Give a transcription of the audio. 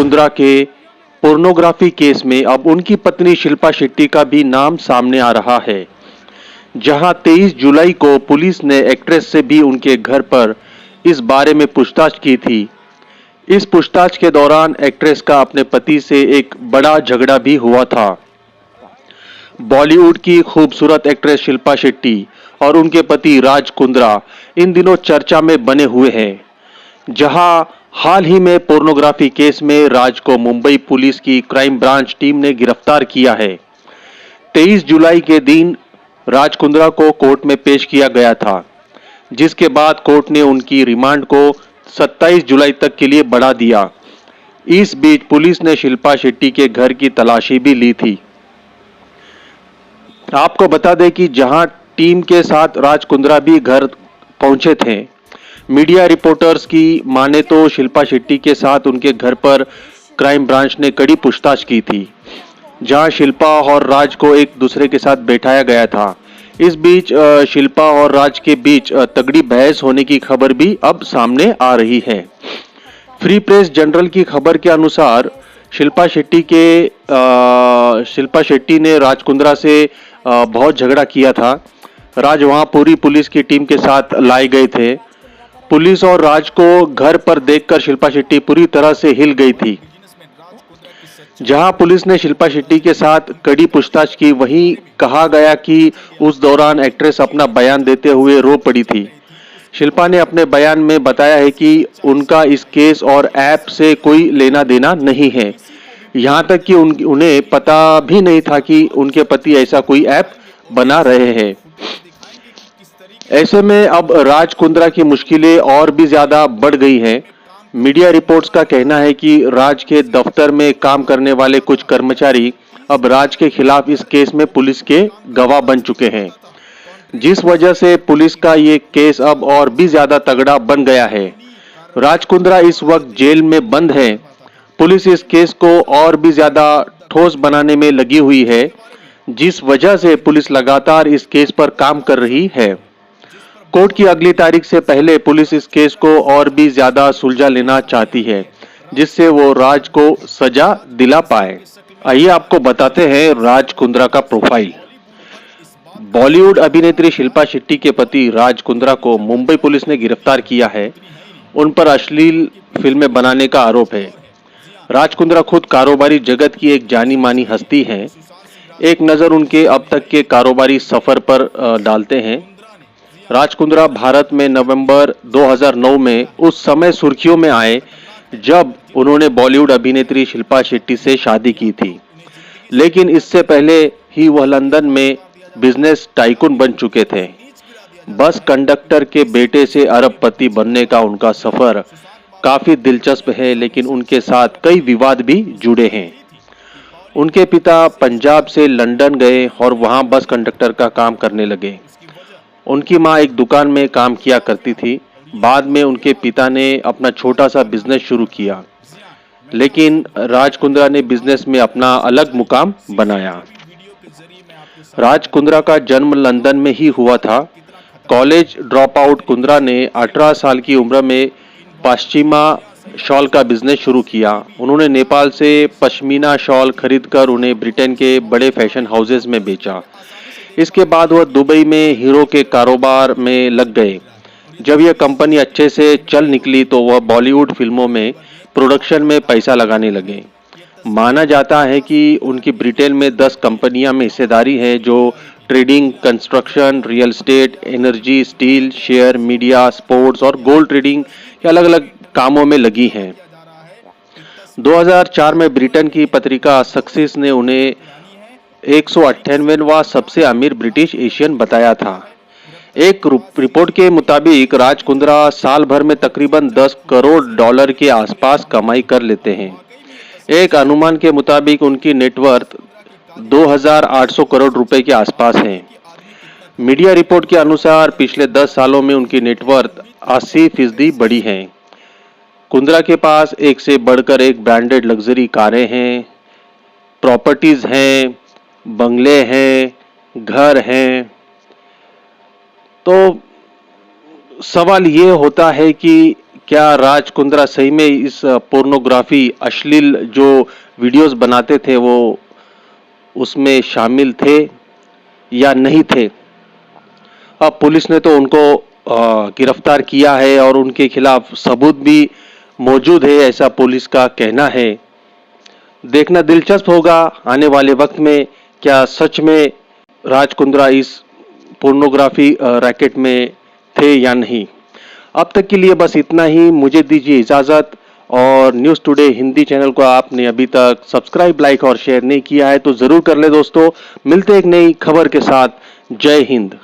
कुंद्रा के pornography case में अब उनकी पत्नी शिल्पा शेट्टी का भी नाम सामने आ रहा है। जहां 23 जुलाई को पुलिस ने एक्ट्रेस से भी उनके घर पर इस बारे में पूछताछ की थी। इस पूछताछ के दौरान एक्ट्रेस का अपने पति से एक बड़ा झगड़ा भी हुआ था। बॉलीवुड की खूबसूरत एक्ट्रेस शिल्पा शेट्टी और उनके पति राज कुंद्रा इन दिनों चर्चा में बने हुए हैं। जहां हाल ही में पोर्नोग्राफी केस में राज को मुंबई पुलिस की क्राइम ब्रांच टीम ने गिरफ्तार किया है। 23 जुलाई के दिन राज कुंद्रा को कोर्ट में पेश किया गया था, जिसके बाद कोर्ट ने उनकी रिमांड को 27 जुलाई तक के लिए बढ़ा दिया। इस बीच पुलिस ने शिल्पा शेट्टी के घर की तलाशी भी ली थी। आपको बता दें कि जहां टीम के साथ राज कुंद्रा भी घर पहुंचे थे। मीडिया रिपोर्टर्स की माने तो शिल्पा शेट्टी के साथ उनके घर पर क्राइम ब्रांच ने कड़ी पूछताछ की थी, जहां शिल्पा और राज को एक दूसरे के साथ बैठाया गया था। इस बीच शिल्पा और राज के बीच तगड़ी बहस होने की खबर भी अब सामने आ रही है। फ्री प्रेस जर्नल की खबर के अनुसार शिल्पा शेट्टी ने राज कुंद्रा से बहुत झगड़ा किया था। राज वहां पूरी पुलिस की टीम के साथ लाए गए थे। पुलिस और राज को घर पर देखकर शिल्पा शेट्टी पूरी तरह से हिल गई थी। जहां पुलिस ने शिल्पा शेट्टी के साथ कड़ी पूछताछ की, वहीं कहा गया कि उस दौरान एक्ट्रेस अपना बयान देते हुए रो पड़ी थी। शिल्पा ने अपने बयान में बताया है कि उनका इस केस और ऐप से कोई लेना देना नहीं है। यहाँ तक कि उन्हें पता भी नहीं था कि उनके पति ऐसा कोई ऐप बना रहे हैं। ऐसे में अब राज कुंद्रा की मुश्किलें और भी ज्यादा बढ़ गई हैं। मीडिया रिपोर्ट्स का कहना है कि राज के दफ्तर में काम करने वाले कुछ कर्मचारी अब राज के खिलाफ इस केस में पुलिस के गवाह बन चुके हैं, जिस वजह से पुलिस का ये केस अब और भी ज्यादा तगड़ा बन गया है। राज कुंद्रा इस वक्त जेल में बंद है। पुलिस इस केस को और भी ज्यादा ठोस बनाने में लगी हुई है, जिस वजह से पुलिस लगातार इस केस पर काम कर रही है। कोर्ट की अगली तारीख से पहले पुलिस इस केस को और भी ज्यादा सुलझा लेना चाहती है, जिससे वो राज को सजा दिला पाए। आइए आपको बताते हैं राज कुंद्रा का प्रोफाइल। बॉलीवुड अभिनेत्री शिल्पा शेट्टी के पति राज कुंद्रा को मुंबई पुलिस ने गिरफ्तार किया है। उन पर अश्लील फिल्में बनाने का आरोप है। राज कुंद्रा खुद कारोबारी जगत की एक जानी मानी हस्ती हैं। एक नज़र उनके अब तक के कारोबारी सफर पर डालते हैं। राज कुंद्रा भारत में नवंबर 2009 में उस समय सुर्खियों में आए जब उन्होंने बॉलीवुड अभिनेत्री शिल्पा शेट्टी से शादी की थी, लेकिन इससे पहले ही वह लंदन में बिजनेस टाइकून बन चुके थे। बस कंडक्टर के बेटे से अरबपति बनने का उनका सफर काफी दिलचस्प है, लेकिन उनके साथ कई विवाद भी जुड़े हैं। उनके पिता पंजाब से लंदन गए और वहां बस कंडक्टर का काम करने लगे। उनकी मां एक दुकान में काम किया करती थी। बाद में उनके पिता ने अपना छोटा सा बिजनेस शुरू किया, लेकिन राज कुंद्रा ने बिजनेस में अपना अलग मुकाम बनाया। राज कुंद्रा का जन्म लंदन में ही हुआ था। कॉलेज ड्रॉप आउट कुंद्रा ने 18 साल की उम्र में पश्चिमा शॉल का बिजनेस शुरू किया। उन्होंने नेपाल से पश्मीना शॉल खरीदकर उन्हें ब्रिटेन के बड़े फैशन हाउसेस में बेचा। इसके बाद वह दुबई में हीरो के कारोबार में लग गए। जब यह कंपनी अच्छे से चल निकली तो वह बॉलीवुड फिल्मों में प्रोडक्शन में पैसा लगाने लगे। माना जाता है कि उनकी ब्रिटेन में 10 कंपनियां में हिस्सेदारी है, जो trading, construction, real estate, energy, steel, share, media, sports और गोल्ड ट्रेडिंग के अलग अलग कामों में लगी हैं। 2004 में ब्रिटेन की पत्रिका सक्सेस ने उन्हें 198वां सबसे अमीर ब्रिटिश एशियन बताया था। एक रिपोर्ट के मुताबिक राज कुंद्रा साल भर में तकरीबन 10 करोड़ डॉलर के आसपास कमाई कर लेते हैं। एक अनुमान के मुताबिक उनकी नेटवर्थ 2800 करोड़ रुपए के आसपास है। मीडिया रिपोर्ट के अनुसार पिछले 10 सालों में उनकी नेटवर्थ 80% बढ़ी है। कुंद्रा के पास एक से बढ़कर एक ब्रांडेड लग्जरी कारें हैं, प्रॉपर्टीज हैं, बंगले हैं, घर हैं। तो सवाल ये होता है कि क्या राज कुंद्रा सही में इस पोर्नोग्राफी अश्लील जो वीडियोस बनाते थे वो उसमें शामिल थे या नहीं थे। अब पुलिस ने तो उनको गिरफ्तार किया है और उनके खिलाफ सबूत भी मौजूद है, ऐसा पुलिस का कहना है। देखना दिलचस्प होगा आने वाले वक्त में क्या सच में राज कुंद्रा इस पोर्नोग्राफी रैकेट में थे या नहीं। अब तक के लिए बस इतना ही, मुझे दीजिए इजाजत। और न्यूज़ टुडे हिंदी चैनल को आपने अभी तक सब्सक्राइब, लाइक और शेयर नहीं किया है तो जरूर कर ले दोस्तों। मिलते एक नई खबर के साथ। जय हिंद।